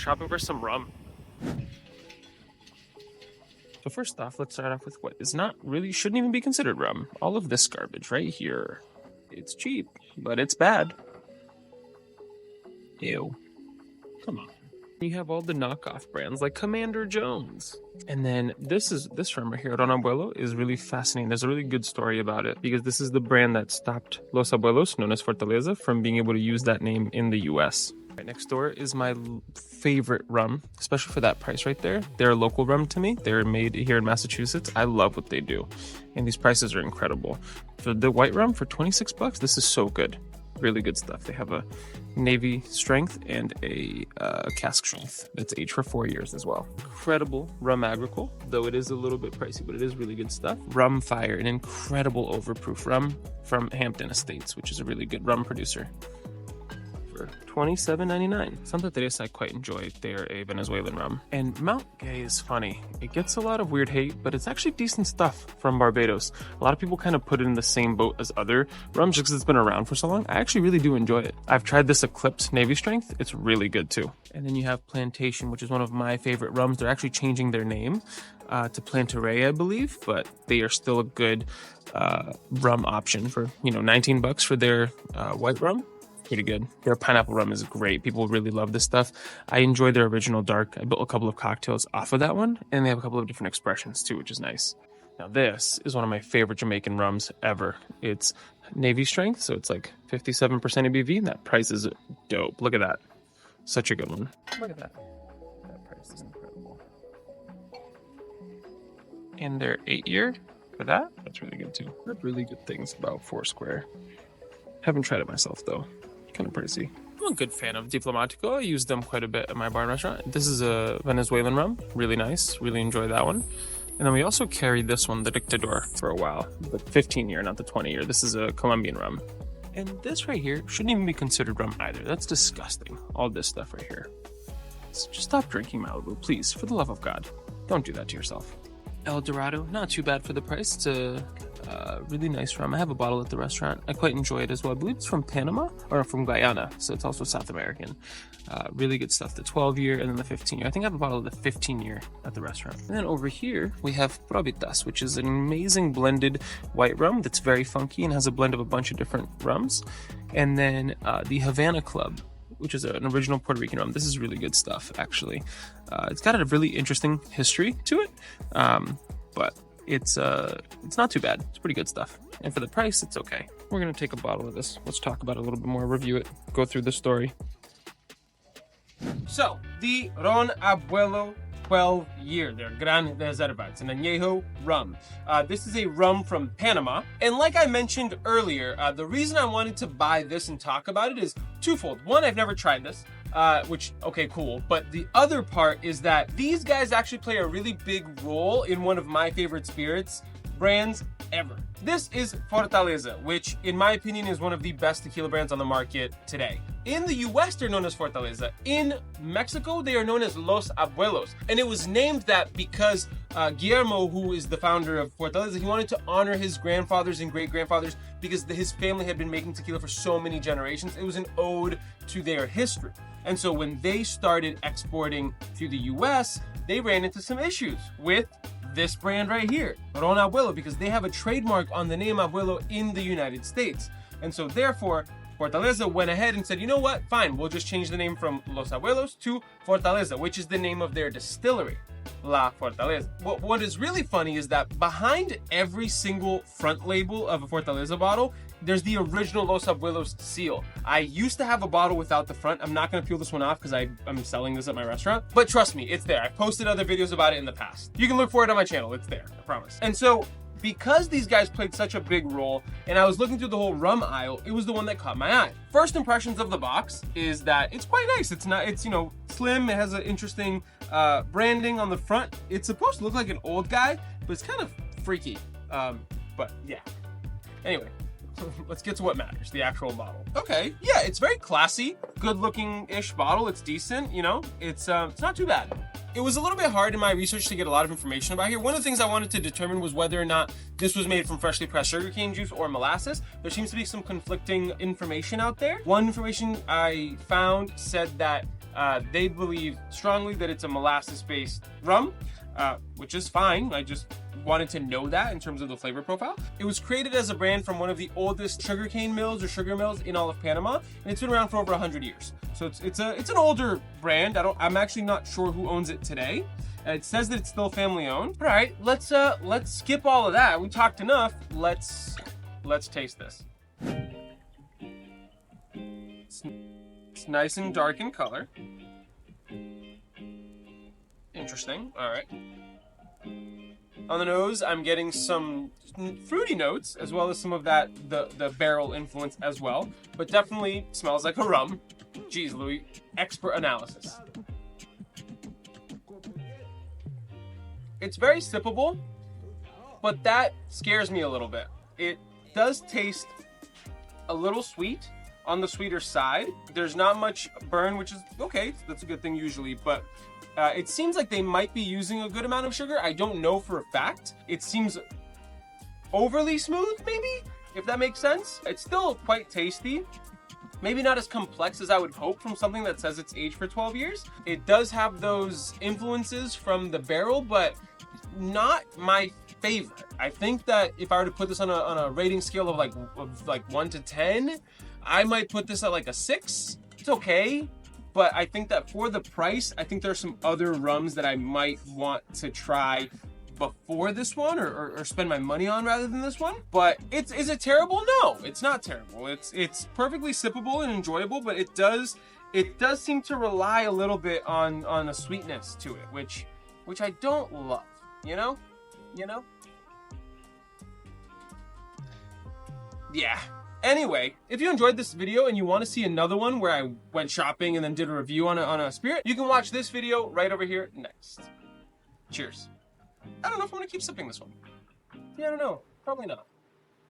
shopping for some rum. So first off, let's start off with what is not really, shouldn't even be considered rum. All of this garbage right here. It's cheap, but it's bad. Ew. Come on. You have all the knockoff brands like Commander Jones. And then this rum right here, Don Abuelo, is really fascinating. There's a really good story about it because this is the brand that stopped Los Abuelos, known as Fortaleza, from being able to use that name in the US. Right next door is my favorite rum, especially for that price right there. They're a local rum to me. They're made here in Massachusetts. I love what they do. And these prices are incredible. For the white rum, for 26 bucks, this is so good. Really good stuff. They have a navy strength and a cask strength that's aged for 4 years as well. Incredible rum agricole, though it is a little bit pricey, but it is really good stuff. Rum Fire, an incredible overproof rum from Hampton Estates, which is a really good rum producer. For $27.99. Santa Teresa I quite enjoy. They're a Venezuelan rum. And Mount Gay is funny. It gets a lot of weird hate, but it's actually decent stuff from Barbados. A lot of people kind of put it in the same boat as other rums just because it's been around for so long. I actually really do enjoy it. I've tried this Eclipse Navy Strength. It's really good too. And then you have Plantation, which is one of my favorite rums. They're actually changing their name to Plantaray, I believe, but they are still a good rum option for, 19 bucks for their white rum. Pretty good. Their pineapple rum is great. People really love this stuff. I enjoy their original dark. I built a couple of cocktails off of that one, and they have a couple of different expressions too, which is nice. Now this is one of my favorite Jamaican rums ever. It's Navy strength, so it's like 57% ABV, and that price is dope. Look at that. Such a good one. Look at that. That price is incredible. And their 8-year for that, that's really good too. Heard really good things about Foursquare. Haven't tried it myself though. Kind of pricey. I'm a good fan of Diplomatico. I use them quite a bit at my bar and restaurant. This is a Venezuelan rum. Really nice. Really enjoy that one. And then we also carried this one, the Dictador, for a while. The 15-year, not the 20-year. This is a Colombian rum. And this right here shouldn't even be considered rum either. That's disgusting. All this stuff right here. So just stop drinking Malibu, please. For the love of God. Don't do that to yourself. El Dorado, not too bad for the price. It's a really nice rum. I have a bottle at the restaurant. I quite enjoy it as well. I believe it's from Panama or from Guyana, so it's also South American. Really good stuff. The 12-year and then the 15-year. I think I have a bottle of the 15-year at the restaurant. And then over here we have Probitas, which is an amazing blended white rum that's very funky and has a blend of a bunch of different rums. And then the Havana Club, which is an original Puerto Rican rum. This is really good stuff, actually. It's got a really interesting history to it, but it's not too bad. It's pretty good stuff. And for the price, it's okay. We're gonna take a bottle of this. Let's talk about it a little bit more, review it, go through the story. So, the Don Abuelo 12-year, their Gran Reserva. It's an añejo rum. This is a rum from Panama. And like I mentioned earlier, the reason I wanted to buy this and talk about it is twofold. One, I've never tried this, which, okay, cool. But the other part is that these guys actually play a really big role in one of my favorite spirits brands ever. This is Fortaleza, which in my opinion is one of the best tequila brands on the market today. In the US, they're known as Fortaleza. In Mexico, they are known as Los Abuelos. And it was named that because Guillermo, who is the founder of Fortaleza, he wanted to honor his grandfathers and great-grandfathers because his family had been making tequila for so many generations. It was an ode to their history. And so when they started exporting to the US, they ran into some issues with this brand right here, Don Abuelo, because they have a trademark on the name Abuelo in the United States. And so therefore, Fortaleza went ahead and said, you know what, fine, we'll just change the name from Los Abuelos to Fortaleza, which is the name of their distillery, La Fortaleza. What is really funny is that behind every single front label of a Fortaleza bottle, there's the original Los Abuelos seal. I used to have a bottle without the front. I'm not gonna peel this one off because I'm selling this at my restaurant, but trust me, it's there. I've posted other videos about it in the past. You can look for it on my channel, it's there, I promise. And so, because these guys played such a big role, and I was looking through the whole rum aisle, it was the one that caught my eye. First impressions of the box is that it's quite nice. It's slim, it has an interesting branding on the front. It's supposed to look like an old guy, but it's kind of freaky. But yeah. Anyway, let's get to what matters, the actual bottle. Okay, yeah, it's very classy, good-looking-ish bottle. It's decent, it's not too bad. It was a little bit hard in my research to get a lot of information about here. One of the things I wanted to determine was whether or not this was made from freshly pressed sugarcane juice or molasses. There seems to be some conflicting information out there. One information I found said that They believe strongly that it's a molasses-based rum, which is fine. I just wanted to know that in terms of the flavor profile. It was created as a brand from one of the oldest sugarcane mills or sugar mills in all of Panama, and it's been around for over 100 years. So it's an older brand. I'm actually not sure who owns it today. It says that it's still family owned. All right, let's skip all of that. We talked enough. Let's taste this. It's nice and dark in color. Interesting. All right. On the nose, I'm getting some fruity notes, as well as some of that the barrel influence as well. But definitely smells like a rum. Jeez, Louis, expert analysis. It's very sippable, but that scares me a little bit. It does taste a little sweet, on the sweeter side. There's not much burn, which is okay. That's a good thing usually, but it seems like they might be using a good amount of sugar. I don't know for a fact. It seems overly smooth, maybe, if that makes sense. It's still quite tasty. Maybe not as complex as I would hope from something that says it's aged for 12 years. It does have those influences from the barrel, but not my favorite. I think that if I were to put this on a rating scale of like 1 to 10, I might put this at like a 6. It's okay, but I think that for the price, I think there's some other rums that I might want to try before this one, or spend my money on rather than this one. But is it terrible? No, it's not terrible. It's perfectly sippable and enjoyable, but it does seem to rely a little bit on a sweetness to it, which I don't love. You know? Yeah. Anyway, if you enjoyed this video and you want to see another one where I went shopping and then did a review on a spirit, you can watch this video right over here next. Cheers. I don't know if I'm gonna keep sipping this one. Yeah, I don't know. Probably not.